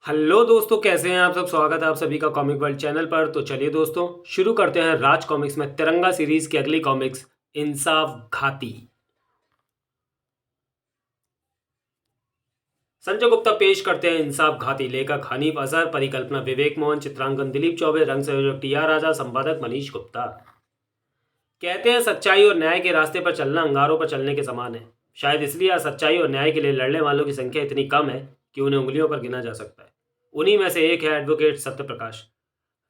Hello दोस्तों, कैसे हैं आप सब। स्वागत है आप सभी का कॉमिक वर्ल्ड चैनल पर। तो चलिए दोस्तों, शुरू करते हैं राज कॉमिक्स में तिरंगा सीरीज की अगली कॉमिक्स इंसाफ घाती। संजय गुप्ता पेश करते हैं इंसाफ घाती। लेखक हनीफ अजहर, परिकल्पना विवेक मोहन, चित्रांकन दिलीप चौबे, रंग संयोजक टी आर राजा, संपादक मनीष गुप्ता। कहते हैं सच्चाई और न्याय के रास्ते पर चलना अंगारों पर चलने के समान है। शायद इसलिए आज सच्चाई और न्याय के लिए लड़ने वालों की संख्या इतनी कम है कि उन्हें उंगलियों पर गिना जा सकता है। उन्हीं में से एक है एडवोकेट सत्य प्रकाश।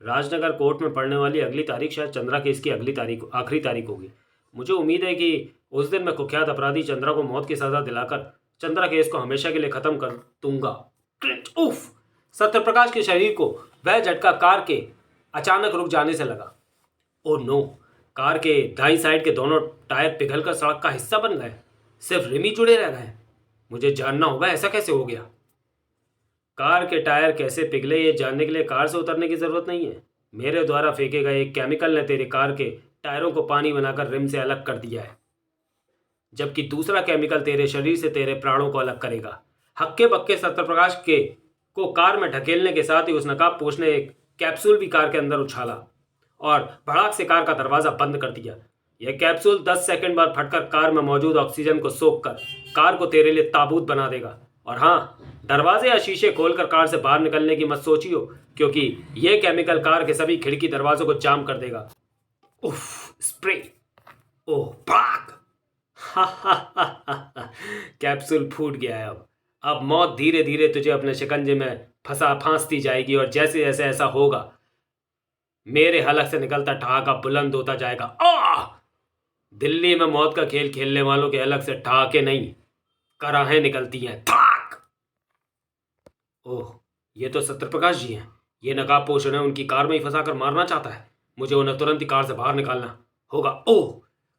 राजनगर कोर्ट में पढ़ने वाली अगली तारीख शायद चंद्रा केस की अगली तारीख आखिरी तारीख होगी। मुझे उम्मीद है कि उस दिन मैं कुख्यात अपराधी चंद्रा को मौत की सजा दिलाकर चंद्रा केस को हमेशा के लिए खत्म कर दूंगा। उफ! सत्यप्रकाश के शरीर को वह झटका कार के अचानक रुक जाने से लगा। Oh no! कार के दाईं साइड के दोनों टायर पिघलकर सड़क का हिस्सा बन गए। सिर्फ रिम ही जुड़े रह गए। मुझे जानना होगा ऐसा कैसे हो गया। कार के टायर कैसे पिघले ये जानने के लिए कार से उतरने की जरूरत नहीं है। मेरे द्वारा फेंके गए एक केमिकल ने तेरे कार के टायरों को पानी बनाकर रिम से अलग कर दिया है, जबकि दूसरा केमिकल तेरे शरीर से तेरे प्राणों को अलग करेगा। हक्के बक्के सत्यप्रकाश के को कार में ढकेलने के साथ ही उस नकाबपोश ने एक कैप्सूल भी कार के अंदर उछाला और भड़ाक से कार का दरवाजा बंद कर दिया। यह कैप्सूल 10 सेकंड बाद फटकर कार में मौजूद ऑक्सीजन को सोख कर कार को तेरे लिए ताबूत बना देगा। और हाँ, दरवाजे या शीशे खोलकर कार से बाहर निकलने की मत सोचियो, क्योंकि यह केमिकल कार के सभी खिड़की दरवाजों को जाम कर देगा। उफ! स्प्रे! ओह भाग! हा हा हा हा! कैप्सूल फूट गया है। अब मौत धीरे धीरे तुझे अपने शिकंजे में फांसती जाएगी और जैसे जैसे ऐसा होगा मेरे हलक से निकलता ठहाका बुलंद होता जाएगा। दिल्ली में मौत का खेल खेलने वालों के हलक से ठहाके नहीं, कराहें निकलती हैं। थाक! ओह, ये तो सत्यप्रकाश जी हैं। ये नकाबपोश उन्हें उनकी कार में ही फंसा कर मारना चाहता है। मुझे उन्हें तुरंत ही कार से बाहर निकालना होगा। ओह!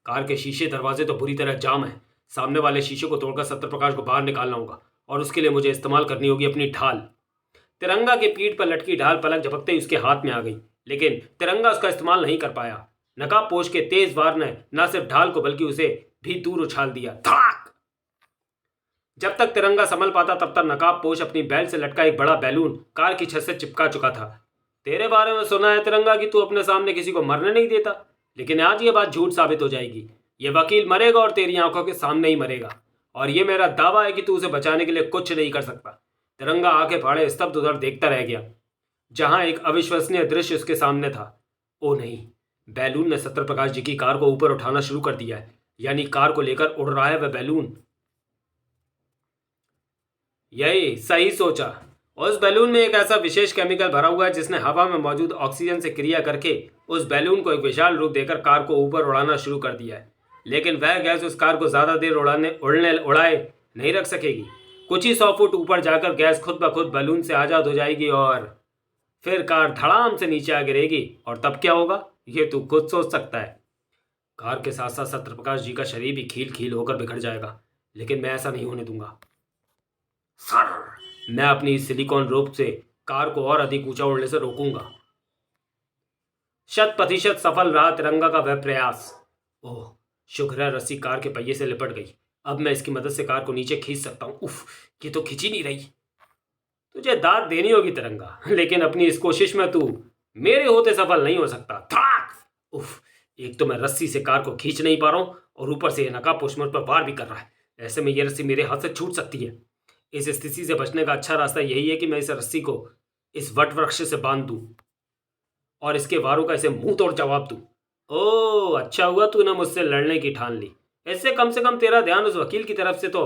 कार के शीशे दरवाजे तो बुरी तरह जाम है। सामने वाले शीशे को तोड़कर सत्यप्रकाश को बाहर निकालना होगा और उसके लिए मुझे इस्तेमाल करनी होगी अपनी ढाल। तिरंगा की पीठ पर लटकी ढाल पलक झपकते ही उसके हाथ में आ गई, लेकिन तिरंगा उसका इस्तेमाल नहीं कर पाया। नकाबपोश के तेज वार ने न सिर्फ ढाल को बल्कि उसे भी दूर उछाल दिया। थाक! जब तक तिरंगा संभल पाता तब तक नकाबपोश अपनी बेल्ट से लटका एक बड़ा बैलून कार की छत से चिपका चुका था। तेरे बारे में सुना है तिरंगा कि तू अपने सामने किसी को मरने नहीं देता, लेकिन आज ये बात झूठ साबित हो जाएगी। ये वकील मरेगा और तेरी आंखों के सामने ही मरेगा, और ये मेरा दावा है कि तू उसे बचाने के लिए कुछ नहीं कर सकता। तिरंगा आंखें फाड़े स्तब्ध उधर देखता रह गया, जहां एक अविश्वसनीय दृश्य उसके सामने था। ओ नहीं! बैलून ने सत्यप्रकाश जी की कार को ऊपर उठाना शुरू कर दिया है। यानी कार को लेकर उड़ रहा है वह बैलून। यही सही सोचा। उस बैलून में एक ऐसा विशेष केमिकल भरा हुआ है जिसने हवा में मौजूद ऑक्सीजन से क्रिया करके उस बैलून को एक विशाल रूप देकर कार को ऊपर उड़ाना शुरू कर दिया है। लेकिन वह गैस उस कार को ज्यादा देर उड़ाए नहीं रख सकेगी। कुछ ही 100 फुट ऊपर जाकर गैस खुद ब खुद बैलून से आजाद हो जाएगी और फिर कार धड़ाम से नीचे आ गिरेगी। और तब क्या होगा ये तू खुद सोच सकता है। कार के साथ साथ सत्यप्रकाश जी का शरीर भी खील खील होकर बिखर जाएगा, लेकिन मैं ऐसा नहीं होने दूंगा। सर, मैं अपनी इस सिलिकॉन रोप से कार को और अधिक ऊंचा उड़ने से रोकूंगा। 100% सफल रहा तिरंगा का वह प्रयास। ओह, शुक्र है रस्सी कार के पहिए से लिपट गई। अब मैं इसकी मदद से कार को नीचे खींच सकता हूँ। उफ, ये तो खींची नहीं रही। तुझे दाद देनी होगी तिरंगा, लेकिन अपनी इस कोशिश में तू मेरे होते सफल नहीं हो सकता। थाक! उफ, एक तो मैं रस्सी से कार को खींच नहीं पा रहा हूं और ऊपर से यह नकाबपोश मुझ पर वार भी कर रहा है। ऐसे में यह रस्सी मेरे हाथ से छूट सकती है। इस स्थिति से बचने का अच्छा रास्ता यही है कि मैं इस रस्सी को इस वट वृक्ष से बांध दूं और इसके वारों का इसे मुंह तोड़ जवाब दूं। ओह, अच्छा हुआ तूने मुझसे लड़ने की ठान ली। इससे कम से कम तेरा ध्यान उस वकील की तरफ से तो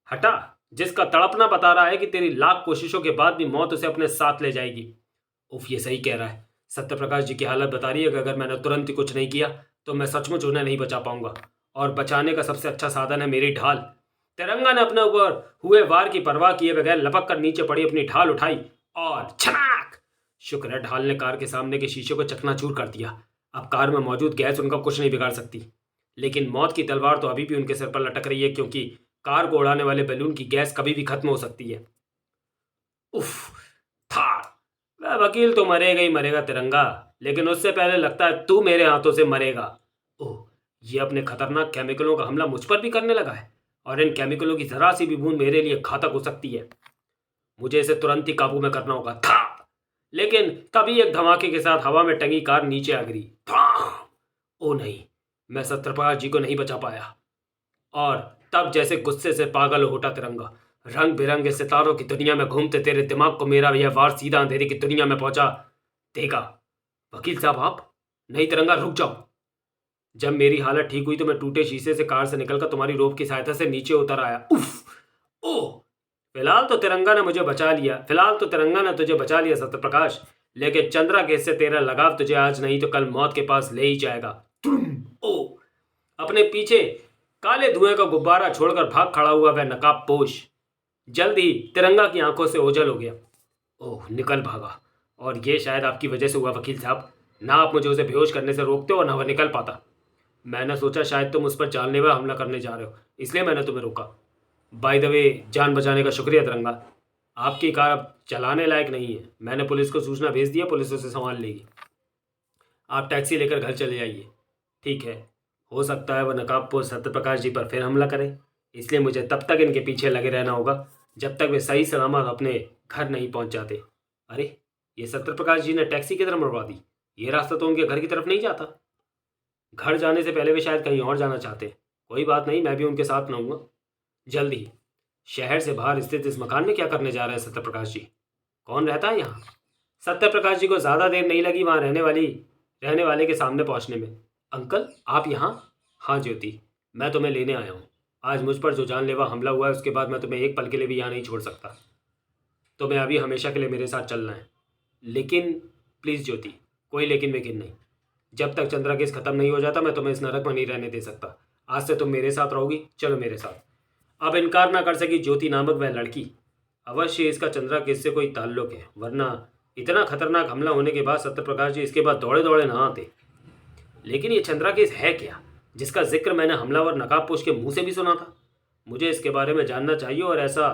हटा, जिसका तड़पना बता रहा है कि तेरी लाख कोशिशों के बाद भी मौत उसे अपने साथ ले जाएगी। उफ, ये सही कह रहा है। सत्यप्रकाश जी की हालत बता रही है कि अगर मैंने तुरंत ही कुछ नहीं किया तो मैं सचमुच उन्हें नहीं बचा पाऊंगा, और बचाने का सबसे अच्छा साधन है मेरी ढाल। तिरंगा ने अपने ऊपर हुए वार की परवाह किए बगैर लपक कर नीचे पड़ी अपनी ढाल उठाई और छनाक! शुक्र है ढाल ने कार के सामने के शीशे को चकनाचूर कर दिया। अब कार में मौजूद गैस उनका कुछ नहीं बिगाड़ सकती, लेकिन मौत की तलवार तो अभी भी उनके सिर पर लटक रही है, क्योंकि कार को उड़ाने वाले बैलून की गैस कभी भी खत्म हो सकती है। उफ! था! वह वकील तो मरेगा ही मरेगा तिरंगा, लेकिन उससे पहले लगता है तू मेरे हाथों से मरेगा। ओह, ये अपने खतरनाक केमिकलों का हमला मुझ पर भी करने लगा है, और इन केमिकलों की जरा सी भी बूंद मेरे लिए घातक हो सकती है। मुझे इसे तुरंत ही काबू में करना होगा था। लेकिन तभी एक धमाके के साथ हवा में टंगी कार नीचे आ गिरी था। ओ नहीं, मैं सत्यप्रकाश जी को नहीं बचा पाया। और तब जैसे गुस्से से पागल हो उठा तिरंगा। रंग बिरंगे सितारों की दुनिया में घूमते तेरे दिमाग को मेरा यह वार सीधा अंधेरे की दुनिया में पहुंचा देगा। वकील साहब आप, नहीं तिरंगा रुक जाओ। जब मेरी हालत ठीक हुई तो मैं टूटे शीशे से कार से निकलकर तुम्हारी रोप की सहायता से नीचे उतर आया। उफ, ओ, फिलहाल तो तिरंगा ने मुझे बचा लिया, फिलहाल तो तिरंगा ने तुझे बचा लिया सत्यप्रकाश। लेकिन चंद्रा केस से तेरा लगाव तुझे आज नहीं तो कल मौत के पास ले ही जाएगा। ओ, अपने पीछे काले धुएं का गुब्बारा छोड़कर भाग खड़ा हुआ वह नकाबपोश जल्द ही तिरंगा की आंखों से ओझल हो गया। ओह, निकल भागा। और ये शायद आपकी वजह से हुआ वकील साहब। ना आप मुझे उसे बेहोश करने से रोकते हो ना वह निकल पाता। मैंने सोचा शायद तुम उस पर जानलेवा हमला करने जा रहे हो, इसलिए मैंने तुम्हें रोका। बाय द वे, जान बचाने का शुक्रिया तिरंगा। आपकी कार अब चलाने लायक नहीं है। मैंने पुलिस को सूचना भेज दिया, पुलिस उसे संभाल लेगी। आप टैक्सी लेकर घर चले जाइए। ठीक है, हो सकता है वह नकाबपोश सत्यप्रकाश जी पर फिर हमला करें, इसलिए मुझे तब तक इनके पीछे लगे रहना होगा जब तक वे सही सलामत अपने घर नहीं पहुंच जाते। अरे, ये सत्यप्रकाश जी ने टैक्सी की तरफ मुड़वा दी। ये रास्ता तो उनके घर की तरफ नहीं जाता। घर जाने से पहले वे शायद कहीं और जाना चाहते हैं। कोई बात नहीं, मैं भी उनके साथ रहूँगा। जल्द ही। शहर से बाहर स्थित इस मकान में क्या करने जा रहे हैं सत्यप्रकाश जी? कौन रहता है यहाँ? सत्यप्रकाश जी को ज़्यादा देर नहीं लगी वहाँ रहने वाले के सामने पहुँचने में। अंकल, आप यहाँ? हाँ ज्योति, मैं तुम्हें लेने आया हूँ। आज मुझ पर जो जानलेवा हमला हुआ है उसके बाद मैं तुम्हें एक पल के लिए भी यहाँ नहीं छोड़ सकता। तुम्हें अभी हमेशा के लिए मेरे साथ चलना है। लेकिन प्लीज़ ज्योति, कोई लेकिन वेकिन नहीं। जब तक चंद्रा केस खत्म नहीं हो जाता मैं तुम्हें इस नरक में नहीं रहने दे सकता। आज से तुम मेरे साथ रहोगी, चलो मेरे साथ। अब इनकार ना कर सकी ज्योति नामक वह लड़की। अवश्य इसका चंद्रा केस से कोई ताल्लुक है, वरना इतना खतरनाक हमला होने के बाद सत्यप्रकाश जी इसके बाद दौड़े दौड़े ना आते। लेकिन ये चंद्रा केस है क्या जिसका जिक्र मैंने हमलावर नकाबपोश के मुंह से भी सुना था? मुझे इसके बारे में जानना चाहिए, और ऐसा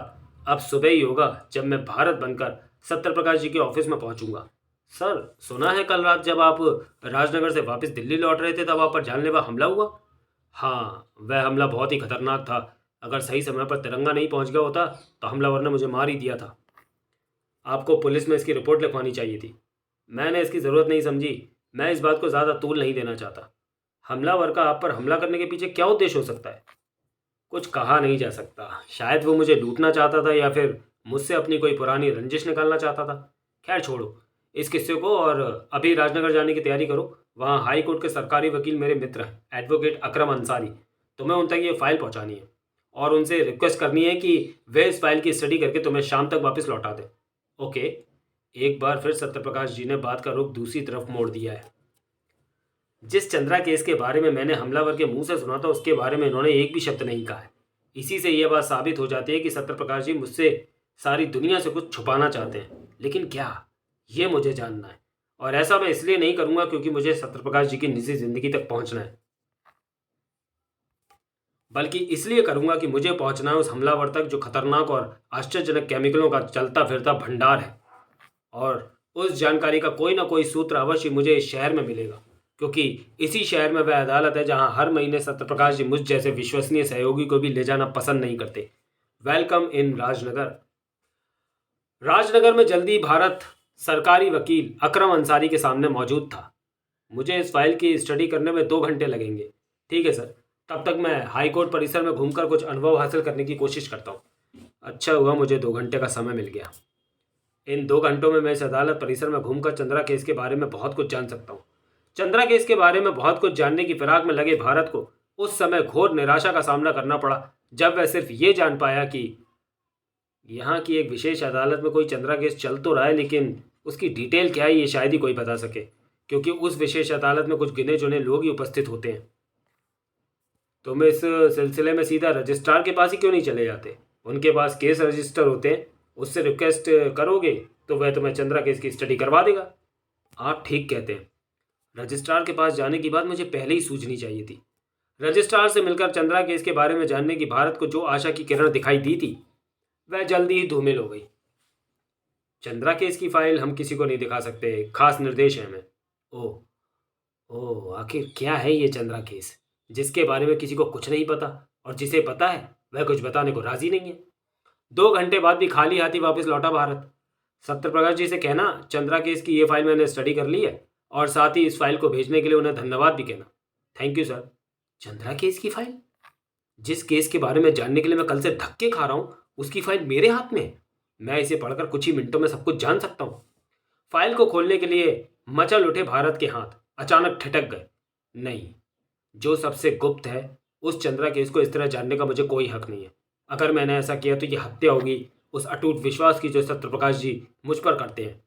अब सुबह ही होगा जब मैं भारत बनकर सत्यप्रकाश जी के ऑफिस में पहुंचूंगा। सर, सुना है कल रात जब आप राजनगर से वापस दिल्ली लौट रहे थे तब आप पर जानलेवा हमला हुआ। हाँ, वह हमला बहुत ही खतरनाक था। अगर सही समय पर तिरंगा नहीं पहुंच गया होता तो हमलावर ने मुझे मार ही दिया था। आपको पुलिस में इसकी रिपोर्ट लिखवानी चाहिए थी। मैंने इसकी ज़रूरत नहीं समझी। मैं इस बात को ज़्यादा तूल नहीं देना चाहता। हमलावर का आप पर हमला करने के पीछे क्या उद्देश्य हो सकता है? कुछ कहा नहीं जा सकता। शायद वो मुझे लूटना चाहता था या फिर मुझसे अपनी कोई पुरानी रंजिश निकालना चाहता था। खैर छोड़ो इस किस्से को, और अभी राजनगर जाने की तैयारी करो। वहाँ हाई कोर्ट के सरकारी वकील मेरे मित्र हैं, एडवोकेट अकरम अंसारी। तुम्हें उन तक ये फाइल पहुँचानी है और उनसे रिक्वेस्ट करनी है कि वे इस फाइल की स्टडी करके तुम्हें शाम तक वापस लौटा दें। ओके। एक बार फिर सत्यप्रकाश जी ने बात का रुख दूसरी तरफ मोड़ दिया है। जिस चंद्रा केस के बारे में मैंने हमलावर के मुंह से सुना था उसके बारे में इन्होंने एक भी शब्द नहीं कहा है। इसी से यह बात साबित हो जाती है कि सत्यप्रकाश जी मुझसे सारी दुनिया से कुछ छुपाना चाहते हैं। लेकिन क्या, ये मुझे जानना है। और ऐसा मैं इसलिए नहीं करूंगा क्योंकि मुझे सत्यप्रकाश जी की निजी जिंदगी तक पहुंचना है, बल्कि इसलिए करूंगा कि मुझे पहुंचना है उस हमलावर तक जो खतरनाक और आश्चर्यजनक केमिकलों का चलता फिरता भंडार है। और उस जानकारी का कोई ना कोई सूत्र अवश्य मुझे इस शहर में मिलेगा, क्योंकि इसी शहर में वह अदालत है जहां हर महीने सत्यप्रकाश जी मुझ जैसे विश्वसनीय सहयोगी को भी ले जाना पसंद नहीं करते। Welcome in Rajnagar. राजनगर में जल्दी भारत सरकारी वकील अकरम अंसारी के सामने मौजूद था। मुझे इस फाइल की स्टडी करने में 2 घंटे लगेंगे। ठीक है सर, तब तक मैं हाई कोर्ट परिसर में घूमकर कुछ अनुभव हासिल करने की कोशिश करता हूँ। अच्छा हुआ मुझे 2 घंटे का समय मिल गया। इन 2 घंटों में मैं इस अदालत परिसर में घूमकर चंद्रा केस के बारे में बहुत कुछ जान सकता हूँ। चंद्रा केस के बारे में बहुत कुछ जानने की फिराक में लगे भारत को उस समय घोर निराशा का सामना करना पड़ा जब वह सिर्फ ये जान पाया कि यहाँ की एक विशेष अदालत में कोई चंद्रा केस चल तो रहा है, लेकिन उसकी डिटेल क्या है ये शायद ही कोई बता सके, क्योंकि उस विशेष अदालत में कुछ गिने चुने लोग ही उपस्थित होते हैं। तुम इस सिलसिले में सीधा रजिस्ट्रार के पास ही क्यों नहीं चले जाते? उनके पास केस रजिस्टर होते हैं, उससे रिक्वेस्ट करोगे तो वह तुम्हें चंद्रा केस की स्टडी करवा देगा। आप ठीक कहते हैं। रजिस्ट्रार के पास जाने की बात मुझे पहले ही सूझनी चाहिए थी। रजिस्ट्रार से मिलकर चंद्रा केस के बारे में जानने की भारत को जो आशा की किरण दिखाई दी थी वह जल्दी ही धूमिल हो गई। चंद्रा केस की फाइल हम किसी को नहीं दिखा सकते, खास निर्देश है हमें। ओह ओह, आखिर क्या है ये चंद्रा केस जिसके बारे में किसी को कुछ नहीं पता, और जिसे पता है वह कुछ बताने को राजी नहीं है? 2 घंटे बाद भी खाली हाथी वापस लौटा भारत। सत्यप्रकाश जी से कहना चंद्रा केस की ये फाइल मैंने स्टडी कर ली है, और साथ ही इस फाइल को भेजने के लिए उन्हें धन्यवाद भी कहना। Thank you sir. Chandra case की फाइल? जिस केस के बारे में जानने के लिए मैं कल से धक्के खा रहा हूं, उसकी फाइल मेरे हाथ में है। मैं इसे पढ़कर कुछ ही मिनटों में सब कुछ जान सकता हूं। फाइल को खोलने के लिए मचल उठे भारत के हाथ अचानक ठिठक गए। नहीं, जो सबसे गुप्त है उस चंद्रा केस को इस तरह जानने का मुझे कोई हक नहीं है। अगर मैंने ऐसा किया तो यह हत्या होगी उस अटूट विश्वास की जो सत्यप्रकाश जी मुझ पर करते हैं।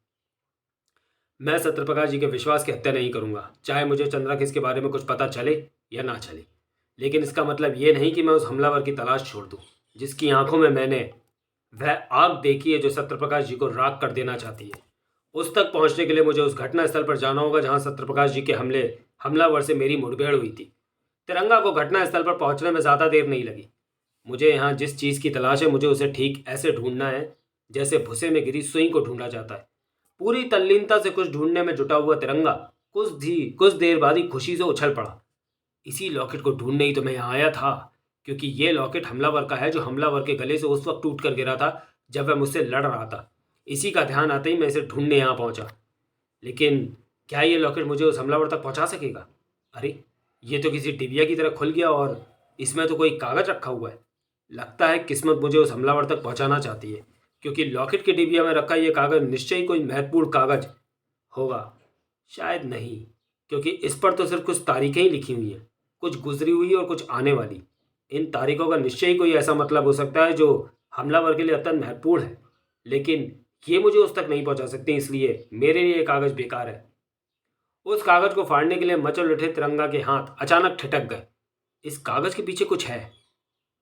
मैं सत्यप्रकाश जी के विश्वास की हत्या नहीं करूंगा, चाहे मुझे चंद्रा केस के बारे में कुछ पता चले या ना चले। लेकिन इसका मतलब ये नहीं कि मैं उस हमलावर की तलाश छोड़ दूं, जिसकी आंखों में मैंने वह आग देखी है जो सत्यप्रकाश जी को राख कर देना चाहती है। उस तक पहुंचने के लिए मुझे उस घटना स्थल पर जाना होगा जहां सत्यप्रकाश जी के हमलावर से मेरी मुठभेड़ हुई थी। तिरंगा को घटना स्थल पर पहुंचने में ज़्यादा देर नहीं लगी। मुझे यहाँ जिस चीज़ की तलाश है, मुझे उसे ठीक ऐसे ढूंढना है जैसे भुसे में गिरी सुई को ढूंढा जाता है। पूरी तल्लीनता से कुछ ढूंढने में जुटा हुआ तिरंगा कुछ देर बाद ही खुशी से उछल पड़ा। इसी लॉकेट को ढूंढने ही तो मैं यहाँ आया था, क्योंकि ये लॉकेट हमलावर का है जो हमलावर के गले से उस वक्त टूट कर गिरा था जब वह मुझसे लड़ रहा था। इसी का ध्यान आते ही मैं इसे ढूंढने यहाँ पहुंचा। लेकिन क्या ये लॉकेट मुझे उस हमलावर तक पहुंचा सकेगा? अरे, ये तो किसी डिबिया की तरह खुल गया और इसमें तो कोई कागज रखा हुआ है। लगता है किस्मत मुझे उस हमलावर तक पहुंचाना चाहती है, क्योंकि लॉकेट के डिबिया में रखा ये कागज निश्चय ही कोई महत्वपूर्ण कागज होगा। शायद नहीं, क्योंकि इस पर तो सिर्फ कुछ तारीखें ही लिखी हुई हैं, कुछ गुजरी हुई और कुछ आने वाली। इन तारीखों का निश्चय ही कोई ऐसा मतलब हो सकता है जो हमलावर के लिए अत्यंत महत्वपूर्ण है। लेकिन ये मुझे उस तक नहीं पहुंचा सकती, इसलिए मेरे लिए ये कागज बेकार है। उस कागज को फाड़ने के लिए मचल उठे तिरंगा के हाथ अचानक ठिठक गए। इस कागज के पीछे कुछ है।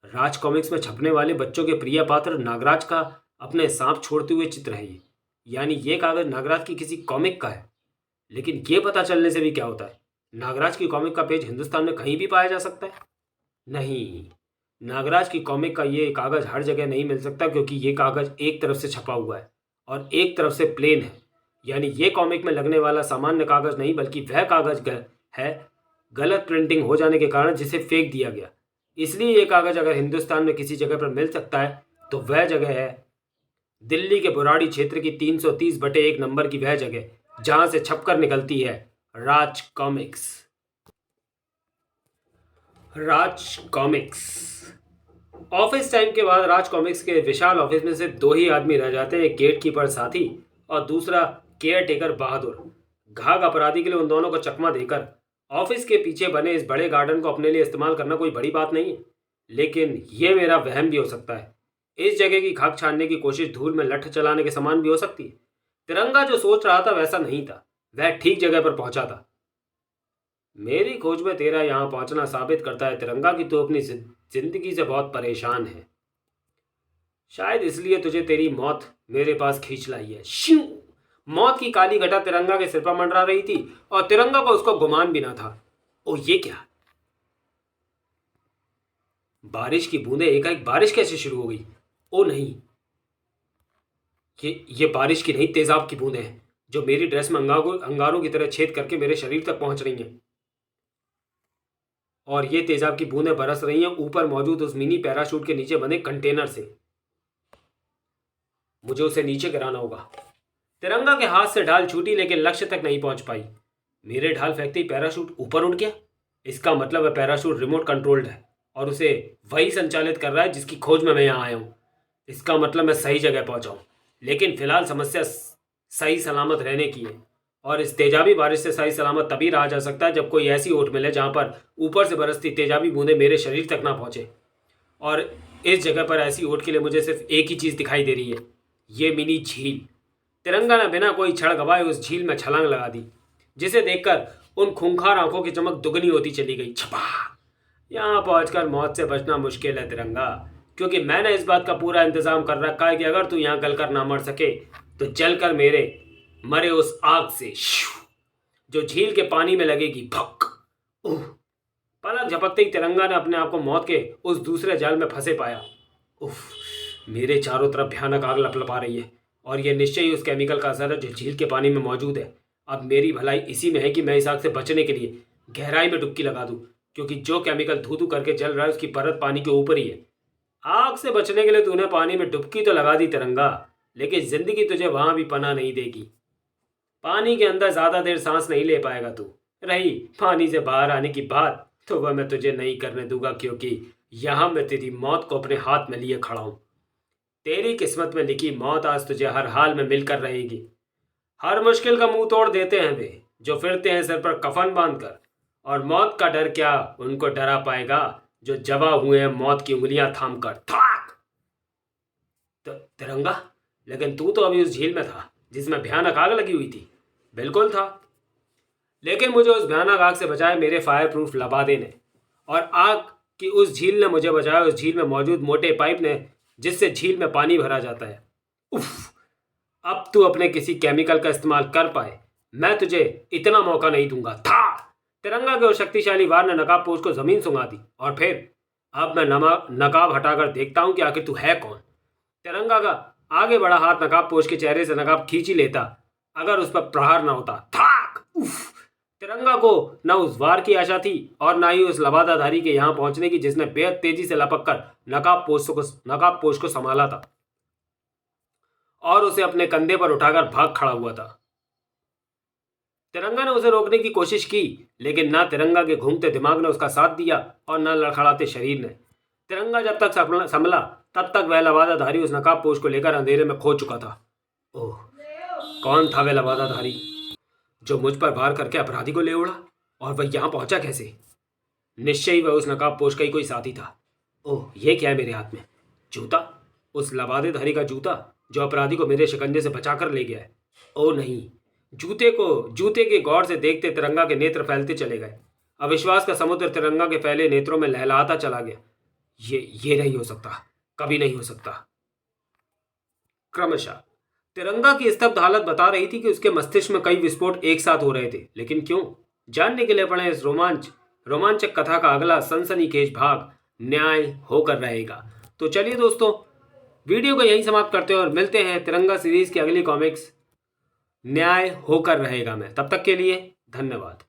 राज कॉमिक्स में छपने वाले बच्चों के प्रिय पात्र नागराज का अपने सांप छोड़ते हुए चित्र है ये। यानी ये कागज नागराज की किसी कॉमिक का है। लेकिन ये पता चलने से भी क्या होता है? नागराज की कॉमिक का पेज हिंदुस्तान में कहीं भी पाया जा सकता है? नहीं, नागराज की कॉमिक का ये कागज हर जगह नहीं मिल सकता, क्योंकि ये कागज एक तरफ से छपा हुआ है और एक तरफ से प्लेन है। यानी ये कॉमिक में लगने वाला सामान्य कागज नहीं, बल्कि वह कागज है गलत प्रिंटिंग हो जाने के कारण जिसे फेंक दिया गया। इसलिए ये कागज अगर हिंदुस्तान में किसी जगह पर मिल सकता है तो वह जगह है दिल्ली के बुराड़ी क्षेत्र की 330/1 नंबर की वह जगह जहां से छपकर निकलती है राज कॉमिक्स। राज कॉमिक्स। ऑफिस टाइम के बाद राज कॉमिक्स के विशाल ऑफिस में सिर्फ 2 ही आदमी रह जाते हैं, एक गेट कीपर साथी और दूसरा केयर टेकर बहादुर। घाघ अपराधी के लिए उन दोनों को चकमा देकर ऑफिस के पीछे बने इस बड़े गार्डन को अपने लिए इस्तेमाल करना कोई बड़ी बात नहीं है। लेकिन यह मेरा वहम भी हो सकता है। इस जगह की खाक छानने की कोशिश धूल में लठ चलाने के समान भी हो सकती है। तिरंगा जो सोच रहा था वैसा नहीं था, वह ठीक जगह पर पहुंचा था। मेरी खोज में तेरा यहां पहुंचना साबित करता है तिरंगा कि तू अपनी जिंदगी से बहुत परेशान है। शायद इसलिए तुझे तेरी मौत मेरे पास खींच लाई है। श्यू! मौत की काली घटा तिरंगा के सिर पर मंडरा रही थी और तिरंगा को उसको गुमान भी ना था। ओ ये क्या? बारिश की बूंदें एकाएक बारिश कैसे शुरू हो गई? ओ नहीं, ये बारिश की नहीं, तेजाब की बूंदें हैं जो मेरी ड्रेस में अंगारों की तरह छेद करके मेरे शरीर तक पहुंच रही हैं। और ये तेजाब की बूंदें बरस रही हैं ऊपर मौजूद उस मिनी पैराशूट के नीचे बने कंटेनर से। मुझे उसे नीचे गिराना होगा। तिरंगा के हाथ से ढाल छूटी, लेकिन लक्ष्य तक नहीं पहुंच पाई। मेरे ढाल फेंकते ही पैराशूट ऊपर उठ गया। इसका मतलब है पैराशूट रिमोट कंट्रोल्ड है और उसे वही संचालित कर रहा है जिसकी खोज में मैं यहाँ आया हूँ। इसका मतलब मैं सही जगह पहुंचा हूँ। लेकिन फिलहाल समस्या सही सलामत रहने की है, और इस तेजाबी बारिश से सही सलामत तभी रहा जा सकता है जब कोई ऐसी ओट मिले जहाँ पर ऊपर से बरसती तेजाबी बूंदें मेरे शरीर तक ना पहुँचे। और इस जगह पर ऐसी ओट के लिए मुझे सिर्फ एक ही चीज़ दिखाई दे रही है, ये मिनी झील। तिरंगा ने बिना कोई छड़ गवाए उस झील में छलांग लगा दी, जिसे देखकर उन खूंखार आंखों की चमक दुगनी होती चली गई। छपा! यहाँ पहुंचकर मौत से बचना मुश्किल है तिरंगा, क्योंकि मैंने इस बात का पूरा इंतजाम कर रखा है कि अगर तू यहाँ गलकर ना मर सके तो जलकर मेरे मरे उस आग से जो झील के पानी में लगेगी। भक! पलक झपकते ही तिरंगा ने अपने आप को मौत के उस दूसरे जाल में फंसे पाया। उफ! मेरे चारों तरफ भयानक आग लपलपा रही है और यह निश्चय ही उस केमिकल का असर है जो झील के पानी में मौजूद है। अब मेरी भलाई इसी में है कि मैं इस आग से बचने के लिए गहराई में डुबकी लगा दूं, क्योंकि जो केमिकल धू धू करके जल रहा है उसकी परत पानी के ऊपर ही है। आग से बचने के लिए तूने पानी में डुबकी तो लगा दी तिरंगा, लेकिन जिंदगी तुझे वहां भी पनाह नहीं देगी। पानी के अंदर ज्यादा देर सांस नहीं ले पाएगा तू। रही पानी से बाहर आने की बात, तो वह मैं तुझे नहीं करने दूंगा, क्योंकि यहां मैं तेरी मौत को अपने हाथ में लिए खड़ा हूं। तेरी किस्मत में लिखी मौत आज तुझे हर हाल में मिलकर रहेगी। हर मुश्किल का मुंह तोड़ देते हैं वे जो फिरते हैं सिर पर कफन बांधकर, और मौत का डर क्या उनको डरा पाएगा जो जवा हुए हैं मौत की उंगलियां थामकर। थाक। तिरंगा, लेकिन तू तो अभी उस झील में था जिसमें भयानक आग लगी हुई थी। बिल्कुल था, लेकिन मुझे उस भयानक आग से बचाए मेरे फायर प्रूफ लबादे ने, और आग की उस झील ने मुझे बचाया उस झील में मौजूद मोटे पाइप ने, जिससे झील में पानी भरा जाता है। उफ, अब तू अपने किसी केमिकल का इस्तेमाल कर पाए, मैं तुझे इतना मौका नहीं दूंगा। था। तिरंगा के उस शक्तिशाली वार ने नकाबपोश को जमीन सुंघा दी, और फिर अब मैं नकाब हटाकर देखता हूं कि आखिर तू है कौन। तिरंगा का आगे बढ़ा हाथ नकाबपोश के चेहरे से नकाब खींच ही लेता अगर उस पर प्रहार न होता। थाक। उफ। तिरंगा को न उस वार की आशा थी और न ही उस लबादाधारी के यहां पहुंचने की, जिसने बेहद तेजी से लपक कर नकाबपोश को संभाला था और उसे अपने कंधे पर उठाकर भाग खड़ा हुआ था। तिरंगा ने उसे रोकने की कोशिश की, लेकिन ना तिरंगा के घूमते दिमाग ने उसका साथ दिया और न लड़खड़ाते शरीर ने। तिरंगा जब तक संभला तब तक वह लबादाधारी उस नकाबपोश को लेकर अंधेरे में खो चुका था। ओह, कौन था वह लबादाधारी जो मुझ पर वार करके अपराधी को ले उड़ा, और वह यहां पहुंचा कैसे? निश्चय ही वह उस नकाबपोश का ही कोई साथी था। ओह, यह क्या है मेरे हाथ में? जूता, उस लबादेधारी का जूता जो अपराधी को मेरे शिकंजे से बचाकर ले गया है। ओ नहीं। जूते के गौर से देखते तिरंगा के नेत्र फैलते चले गए। अविश्वास का समुद्र तिरंगा के फैले नेत्रों में लहलाता चला गया। ये नहीं हो सकता, कभी नहीं हो सकता। क्रमशः तिरंगा की स्तब्ध हालत बता रही थी कि उसके मस्तिष्क में कई विस्फोट एक साथ हो रहे थे, लेकिन क्यों? जानने के लिए पड़े इस रोमांचक कथा का अगला सनसनीखेज भाग न्याय होकर रहेगा। तो चलिए दोस्तों, वीडियो को यहीं समाप्त करते हैं और मिलते हैं तिरंगा सीरीज की अगली कॉमिक्स न्याय होकर रहेगा में। तब तक के लिए धन्यवाद।